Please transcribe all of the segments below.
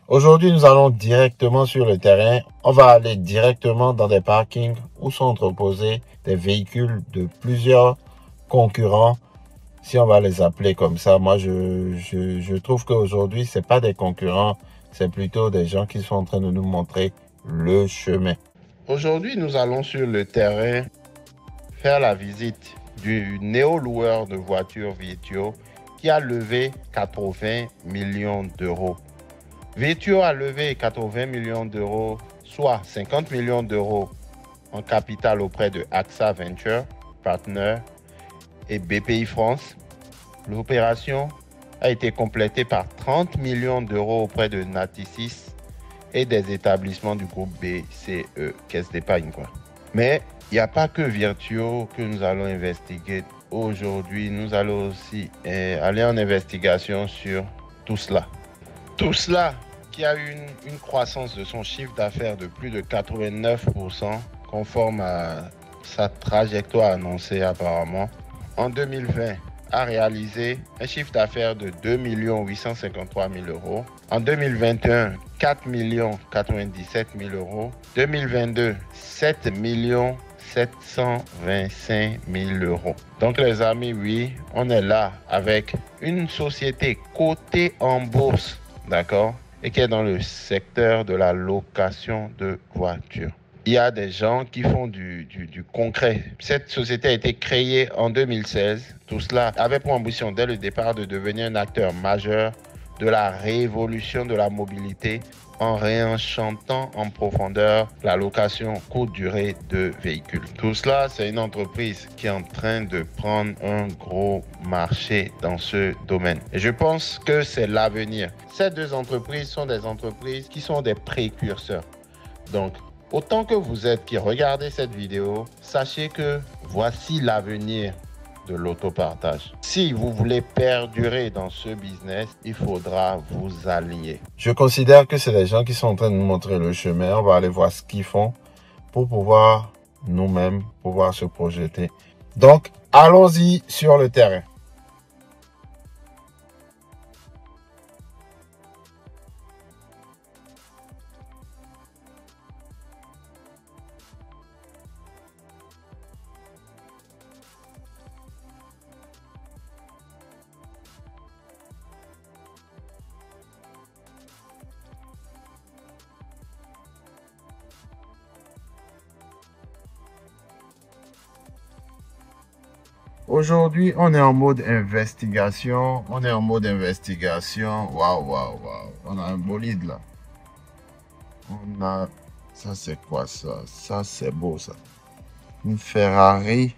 Aujourd'hui, nous allons directement sur le terrain. On va aller directement dans des parkings où sont entreposés des véhicules de plusieurs concurrents. Si on va les appeler comme ça, moi je trouve qu'aujourd'hui, ce n'est pas des concurrents, c'est plutôt des gens qui sont en train de nous montrer le chemin. Aujourd'hui, nous allons sur le terrain faire la visite du néo-loueur de voitures Vitio qui a levé 80 millions d'euros. Vitio a levé 80 millions d'euros, soit 50 millions d'euros en capital auprès de AXA Venture Partners et BPI France. L'opération a été complétée par 30 millions d'euros auprès de Natixis et des établissements du groupe BCE, Caisse d'épargne quoi. Mais il n'y a pas que Vitio que nous allons investiguer aujourd'hui. Nous allons aussi aller en investigation sur Tousla. Tousla qui a eu une croissance de son chiffre d'affaires de plus de 89%, conforme à sa trajectoire annoncée apparemment. En 2020, a réalisé un chiffre d'affaires de 2 853 000 euros. En 2021, 4 097 000 euros. 2022, 7 725 000 euros. Donc les amis, oui, on est là avec une société cotée en bourse, d'accord, et qui est dans le secteur de la location de voitures. Il y a des gens qui font du concret. Cette société a été créée en 2016. Tout cela avait pour ambition dès le départ de devenir un acteur majeur de la révolution de la mobilité en réenchantant en profondeur la location courte durée de véhicules. Tout cela, c'est une entreprise qui est en train de prendre un gros marché dans ce domaine. Et je pense que c'est l'avenir. Ces deux entreprises sont des entreprises qui sont des précurseurs. Donc, autant que vous êtes qui regardez cette vidéo, sachez que voici l'avenir de l'autopartage. Si vous voulez perdurer dans ce business, il faudra vous allier. Je considère que c'est les gens qui sont en train de nous montrer le chemin. On va aller voir ce qu'ils font pour pouvoir nous-mêmes pouvoir se projeter. Donc, allons-y sur le terrain. Aujourd'hui, on est en mode investigation. Waouh. On a un bolide là. On a... Ça, c'est quoi ça? Ça, c'est beau ça. Une Ferrari.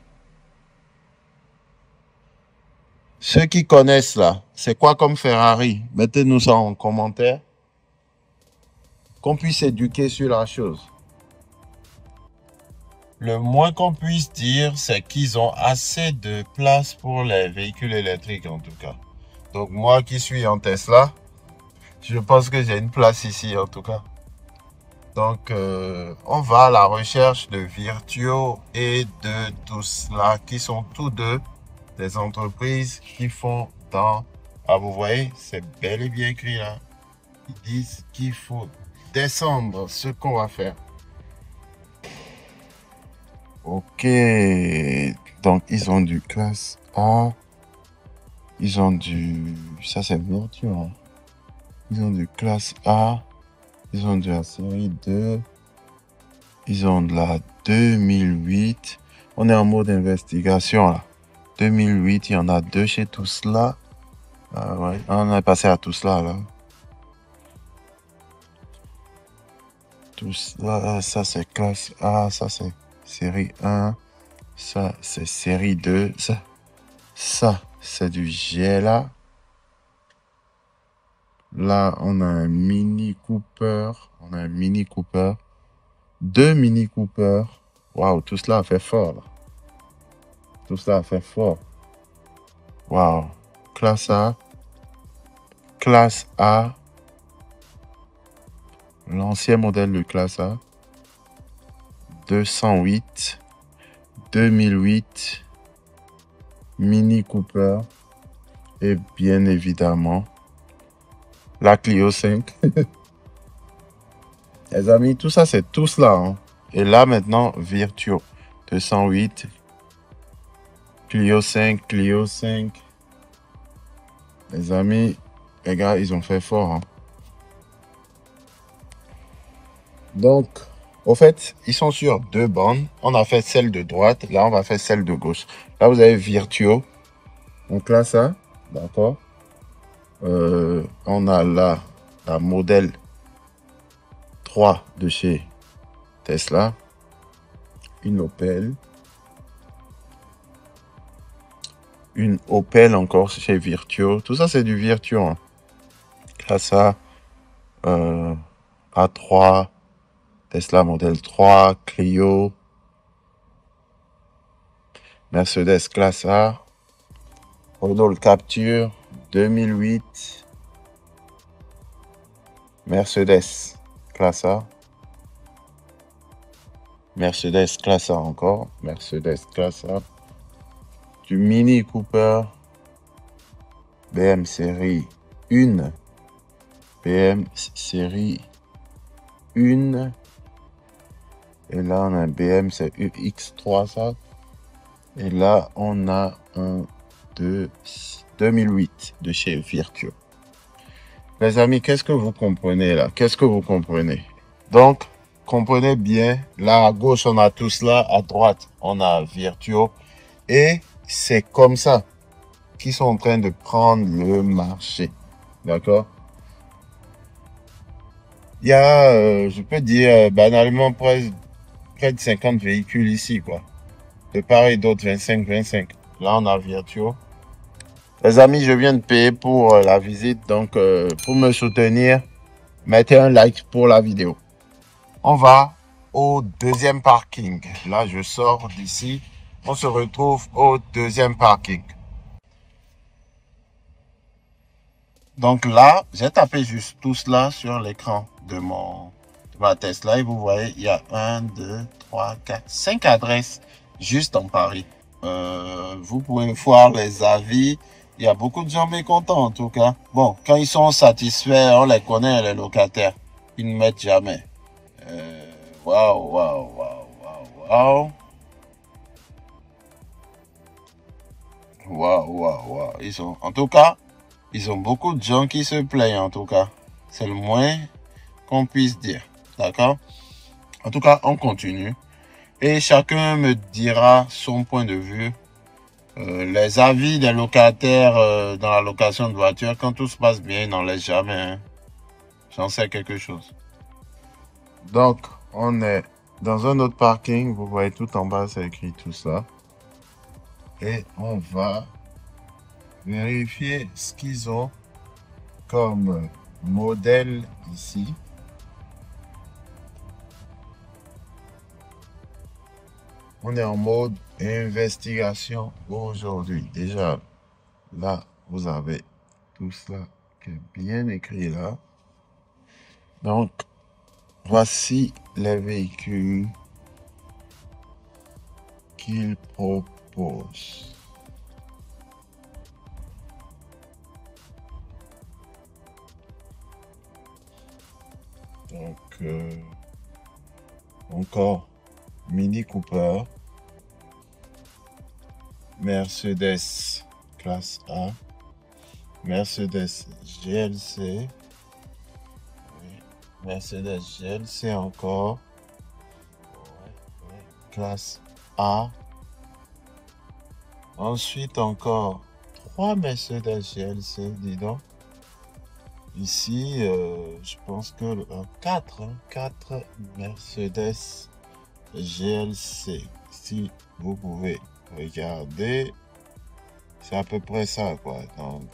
Ceux qui connaissent là, c'est quoi comme Ferrari? Mettez-nous ça en commentaire. Qu'on puisse éduquer sur la chose. Le moins qu'on puisse dire, c'est qu'ils ont assez de place pour les véhicules électriques en tout cas. Donc moi qui suis en Tesla, je pense que j'ai une place ici en tout cas. Donc on va à la recherche de Vitio et de Tousla qui sont tous deux des entreprises qui font dans... Ah vous voyez, c'est bel et bien écrit là. Ils disent qu'il faut descendre ce qu'on va faire. Ok, donc ils ont du classe A, ils ont du... Ça c'est Virtue, hein. Ils ont du classe A, ils ont de la série 2, ils ont de la 2008. On est en mode investigation là. 2008, il y en a deux chez Tousla. Ah ouais, on est passé à Tousla là. Tousla, ça c'est classe A, ça c'est série 1, ça c'est série 2, ça c'est du GLA. Là on a un Mini Cooper, deux Mini Cooper. Waouh, tout cela a fait fort là. Tout cela a fait fort. Waouh, classe A, l'ancien modèle de classe A. 208, 2008, Mini Cooper et bien évidemment la Clio 5. Les amis, tout ça, c'est tout cela. Hein. Et là, maintenant, Virtuo 208, Clio 5, Clio 5. Les amis, les gars, ils ont fait fort. Hein. Donc, au fait, ils sont sur 2 bandes. On a fait celle de droite. Là, on va faire celle de gauche. Là, vous avez Virtuo. On classe ça. D'accord. On a là la modèle 3 de chez Tesla. Une Opel. Une Opel encore chez Virtuo. Tout ça, c'est du Virtuo. Hein. Classe A. A3. Tesla modèle 3. Clio. Mercedes classe A. Renault Capture 2008. Mercedes classe A. Mercedes classe A encore. Mercedes classe A. Du Mini Cooper. BM série 1. BM série 1. Et là, on a un BM, c'est UX3 ça. Et là, on a un de 2008 de chez Virtuo. Les amis, qu'est-ce que vous comprenez là? Qu'est-ce que vous comprenez? Donc, comprenez bien, là à gauche, on a tout cela, à droite, on a Virtuo. Et c'est comme ça qu'ils sont en train de prendre le marché. D'accord? Il y a, je peux dire, banalement, près de 50 véhicules ici, quoi. De part et d'autre, 25. Là, on a Virtuo. Les amis, je viens de payer pour la visite. Donc, pour me soutenir, mettez un like pour la vidéo. On va au deuxième parking. Là, je sors d'ici. On se retrouve au deuxième parking. Donc là, j'ai tapé juste tout cela sur l'écran de ma Tesla. Et vous voyez, il y a 1, 2, 3, 4, 5 adresses juste en Paris. Vous pouvez voir les avis. Il y a beaucoup de gens mécontents en tout cas. Bon, quand ils sont satisfaits, on les connaît, les locataires. Ils ne mettent jamais. Waouh, waouh, waouh, waouh, waouh. Waouh, waouh, waouh. En tout cas, ils ont beaucoup de gens qui se plaignent en tout cas. C'est le moins qu'on puisse dire. D'accord? En tout cas, on continue. Et chacun me dira son point de vue. Les avis des locataires dans la location de voiture, quand tout se passe bien, ils n'en laissent jamais. Hein. J'en sais quelque chose. Donc, on est dans un autre parking. Vous voyez tout en bas, c'est écrit tout ça. Et on va vérifier ce qu'ils ont comme modèle ici. On est en mode investigation aujourd'hui. Déjà, là, vous avez tout cela qui est bien écrit là. Donc, voici les véhicules qu'ils proposent. Donc, encore Mini Cooper, Mercedes classe A, Mercedes GLC, Mercedes GLC encore, classe A. Ensuite encore 3 Mercedes GLC, dis donc. Ici, je pense que 4 Mercedes GLC. Si vous pouvez regarder, c'est à peu près ça, quoi. Donc,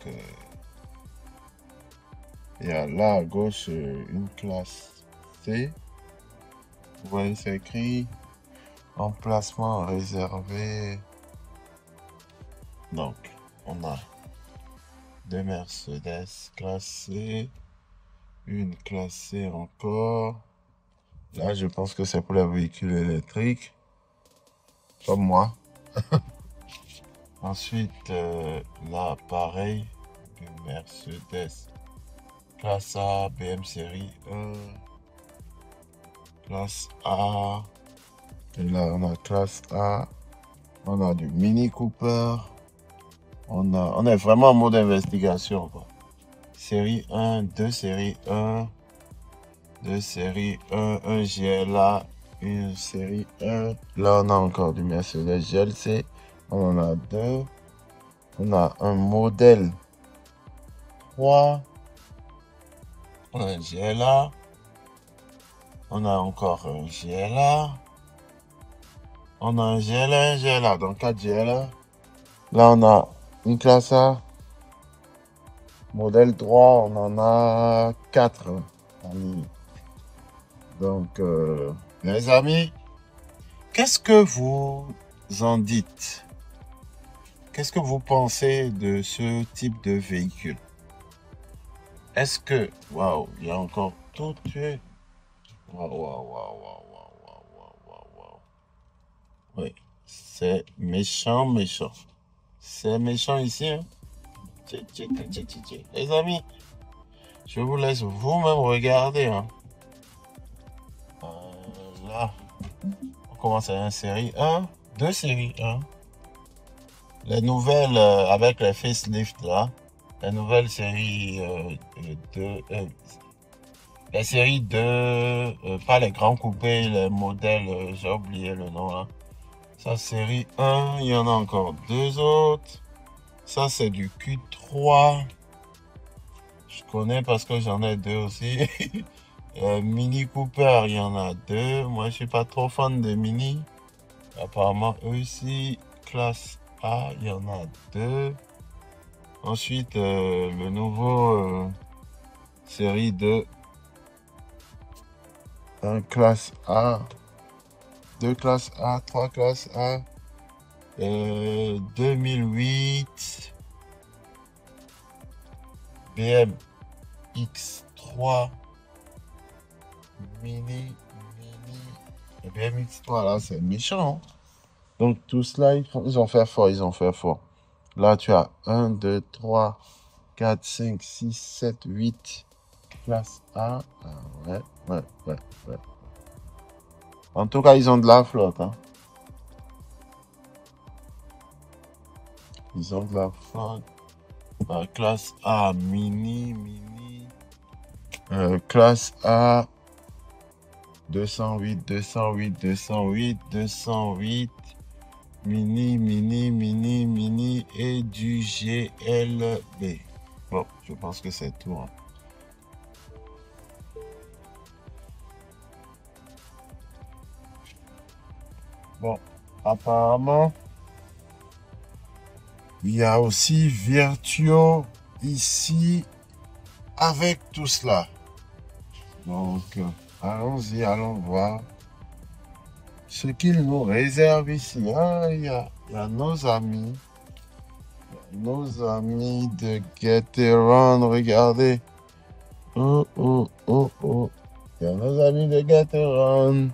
il y a là à gauche une classe C. Vous voyez, c'est écrit emplacement réservé. Donc, on a 2 Mercedes classées, une classée encore. Là, je pense que c'est pour les véhicules électriques, comme moi. Ensuite, là, pareil, une Mercedes classe A, BM série 1. Classe A. Et là, on a classe A. On a du Mini Cooper. On est vraiment en mode investigation, quoi. Série 1, 2 série 1, 2 série 1 GLA, une série 1. Là, on a encore du Mercedes GLC. On en a deux. On a un modèle 3. On a un GLA. On a encore un GLA. On a un GLA, un GLA. Donc 4 GLA. Là, on a une classe A. Modèle 3, on en a 4. Donc, les amis, qu'est-ce que vous en dites? Qu'est-ce que vous pensez de ce type de véhicule? Est-ce que... Waouh, il y a encore tout tué. Waouh, waouh, waouh, waouh, waouh, waouh, waouh, waouh. Oui, c'est méchant, méchant. C'est méchant ici, hein? Les amis, je vous laisse vous-même regarder, hein. Là, on commence à une série 1, 2 séries 1. Les nouvelles avec les facelift là, la nouvelle série 2, les séries 2, pas les grands coupés, les modèles, j'ai oublié le nom là. Ça, série 1, il y en a encore deux autres. Ça, c'est du Q3. Je connais parce que j'en ai deux aussi. Mini Cooper, il y en a deux. Moi, je suis pas trop fan de Mini. Apparemment, eux aussi, classe A, il y en a deux. Ensuite, le nouveau série 2, un classe A, deux classes A, trois classes A, 2008, BMX3, mini, et BMX3, là, c'est méchant, hein. Donc, tout cela, ils ont fait fort, ils ont fait fort. Là, tu as 1, 2, 3, 4, 5, 6, 7, 8 classe A. Ah, ouais, ouais, ouais, ouais. En tout cas, ils ont de la flotte, hein. Ils ont de la flotte. Classe A, mini. Classe A, 208, 208. Mini et du GLB. Bon, je pense que c'est tout, hein. Bon, apparemment, il y a aussi Virtuo ici avec tout cela. Donc, allons-y, allons voir ce qu'il nous réserve ici. Ah, il y a nos amis de Gateron, regardez. Oh. Il y a nos amis de Gateron.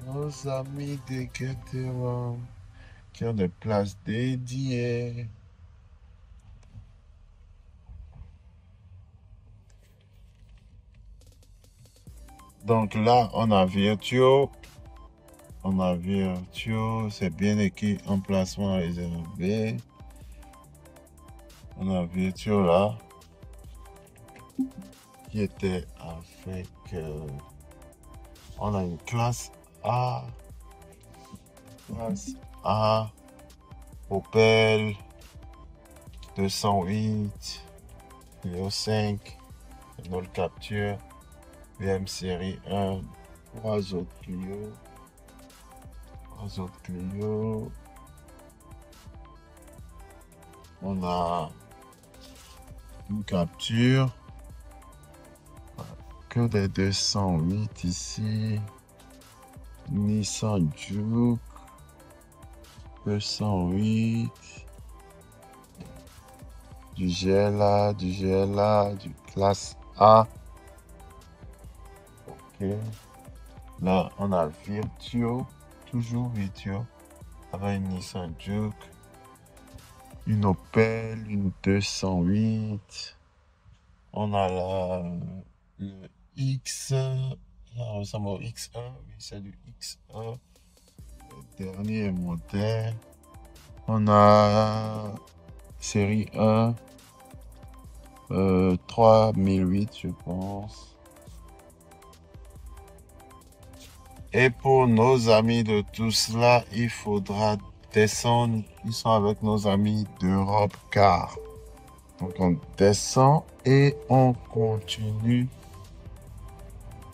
Nos amis de Gateron qui ont des places dédiées. Donc là, on a Virtuo. C'est bien écrit, emplacement réservé. On a Virtuo là, qui était avec... on a une classe A. Opel 208, Clio 5, Renault Capture, BM série 1, trois autres Clio. On a une Capture, que des 208 ici. Nissan Juke 208, du GLA, du classe A. Ok. Là, on a Virtuo, toujours Virtuo, avec une Nissan Juke, une Opel, une 208. On a là le X. Ça ressemble au X1. Oui, c'est du X1. Le dernier modèle. On a série 1. 3008, je pense. Et pour nos amis de tout cela, il faudra descendre. Ils sont avec nos amis d'Europe Car. Donc on descend et on continue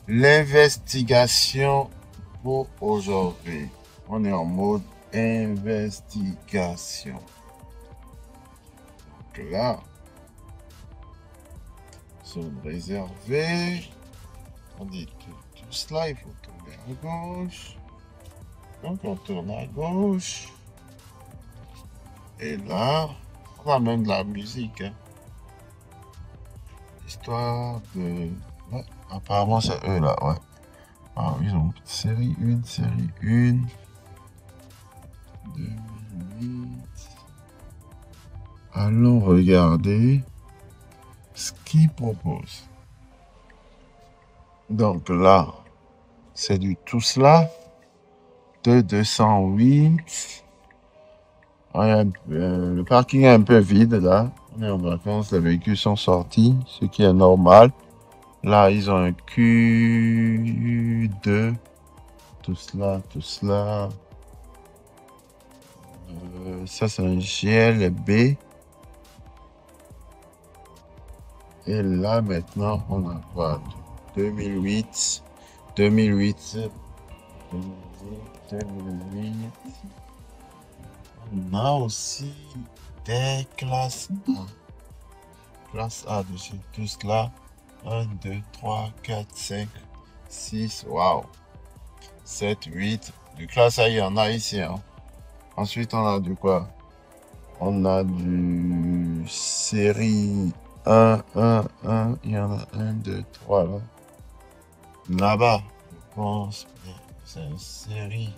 l'investigation pour aujourd'hui. On est en mode investigation. Donc là, zone réservée. On dit tout cela, il faut tourner à gauche. Donc on tourne à gauche. Et là, on a même de la musique. Hein. Histoire de... Ouais, apparemment c'est eux là, ouais. Ah, ils ont série 1, série 1. 2008. Allons regarder ce qu'ils proposent. Donc là, c'est du tout cela de 208. Le parking est un peu vide là. On est en vacances, les véhicules sont sortis, ce qui est normal. Là, ils ont un Q2. Tout cela, tout cela. Ça, c'est un GLB. Et là, maintenant, on a quoi? 2008. 2008. 2008. On a aussi des classes A. Classe A de chez tout cela. 1, 2, 3, 4, 5, 6. Waouh! 7, 8. Du classe A, il y en a ici. Hein. Ensuite, on a du quoi? On a du série 1, 1, 1. Il y en a 1, 2, 3 là. Là-bas, je pense, c'est une série.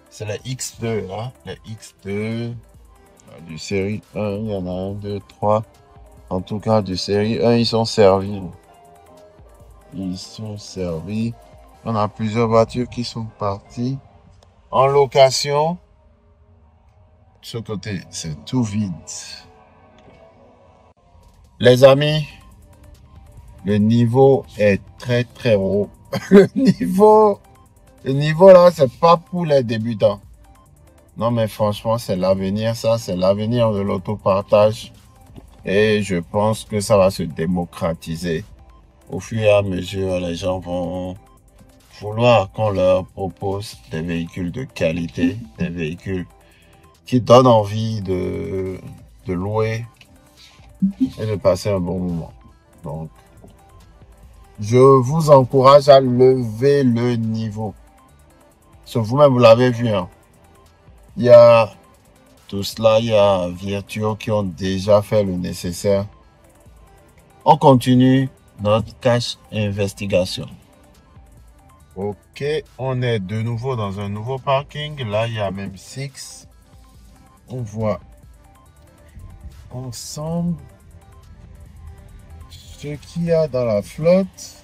C'est la X2 là. La X2. Du série 1, il y en a 1, 2, 3. En tout cas, du série 1, ils sont servis. Ils sont servis. On a plusieurs voitures qui sont parties en location. De ce côté, c'est tout vide. Les amis, le niveau est très très haut. Le niveau là, c'est pas pour les débutants. Non, mais franchement, c'est l'avenir, ça, c'est l'avenir de l'autopartage. Et je pense que ça va se démocratiser. Au fur et à mesure, les gens vont vouloir qu'on leur propose des véhicules de qualité, des véhicules qui donnent envie de louer et de passer un bon moment. Donc, je vous encourage à lever le niveau. Ce vous-même, vous l'avez vu. Hein. Il y a tout cela, il y a Virtuo qui ont déjà fait le nécessaire. On continue notre cache investigation. Ok, on est de nouveau dans un nouveau parking. Là, il y a même 6. On voit ensemble ce qu'il y a dans la flotte.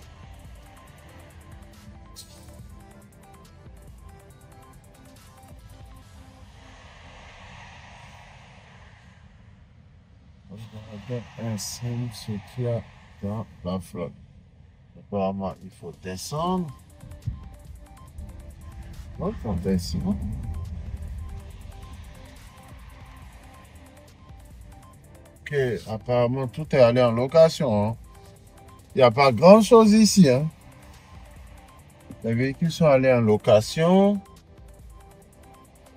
On regarde ensemble ce qu'il y a dans la flotte. Apparemment, il faut descendre. Il faut descendre. Ok, apparemment, tout est allé en location. Hein. Il n'y a pas grand-chose ici. Hein. Les véhicules sont allés en location.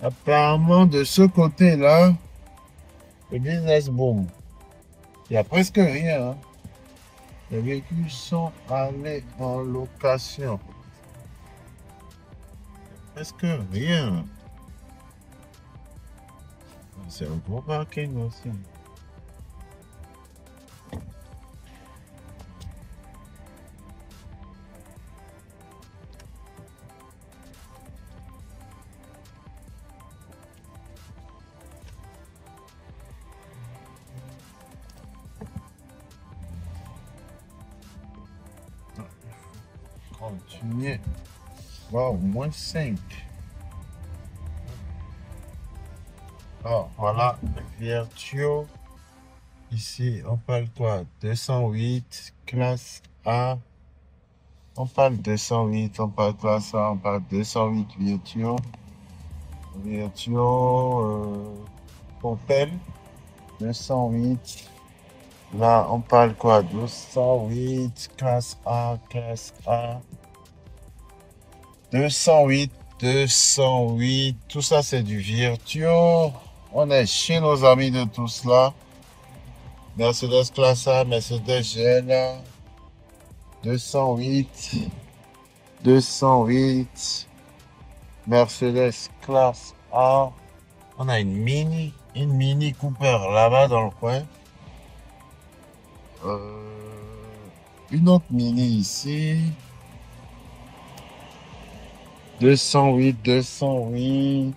Apparemment, de ce côté-là, le business boom. Il n'y a presque rien. Hein. Les véhicules sont allés en location. Presque rien. C'est un gros parking aussi. continuer. Wow, moins 5. Alors, voilà, Virtuo. Ici, on parle quoi? 208, classe A. On parle 208, on parle classe A, on parle 208 Virtuo. Opel, 208. Là, on parle quoi? 208, classe A, classe A. 208, 208. Tout ça, c'est du Virtuo. On est chez nos amis de tout cela. Mercedes classe A, Mercedes GLA. 208. 208. Mercedes classe A. On a une Mini Cooper là-bas dans le coin. Une autre Mini ici. 208, 208.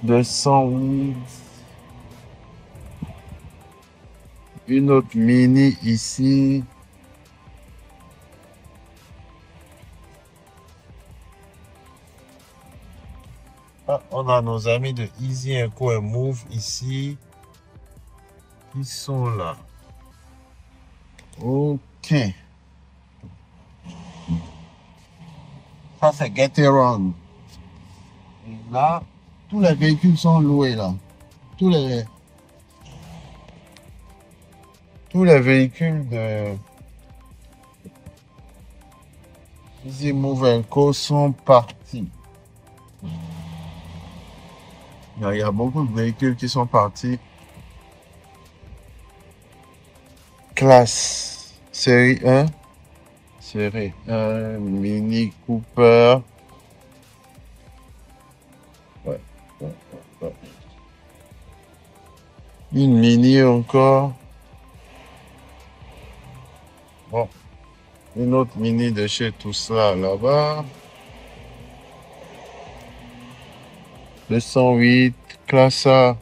208. Une autre Mini ici. Ah, on a nos amis de Easy Eco et Move ici. Ils sont là. Ok. Ça, c'est Gateron. Et là, tous les véhicules sont loués là. Tous les véhicules de Easy Move Co sont partis. Il y a beaucoup de véhicules qui sont partis. Classe série 1. Série 1, Mini Cooper. Ouais. Une Mini encore. Bon. Une autre Mini de chez tout ça là-bas. 208, classe A.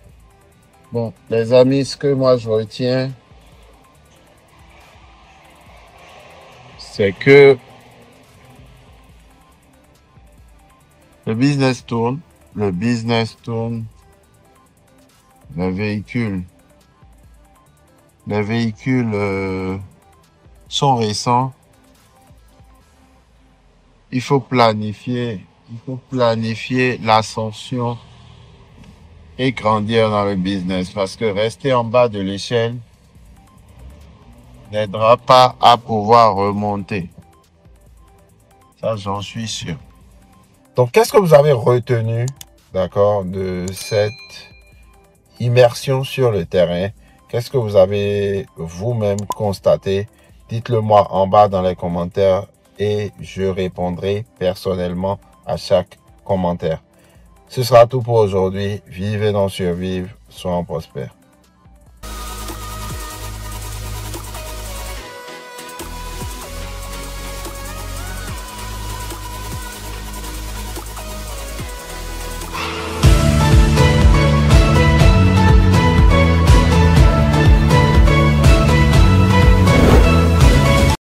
Bon, les amis, ce que moi je retiens, c'est que le business tourne, les véhicules sont récents. Il faut planifier l'ascension et grandir dans le business parce que rester en bas de l'échelle n'aidera pas à pouvoir remonter. Ça, j'en suis sûr. Donc, qu'est-ce que vous avez retenu, d'accord, de cette immersion sur le terrain? Qu'est-ce que vous avez vous-même constaté? Dites-le moi en bas dans les commentaires et je répondrai personnellement à chaque commentaire. Ce sera tout pour aujourd'hui. Vivez dans survivre, soyons prospères.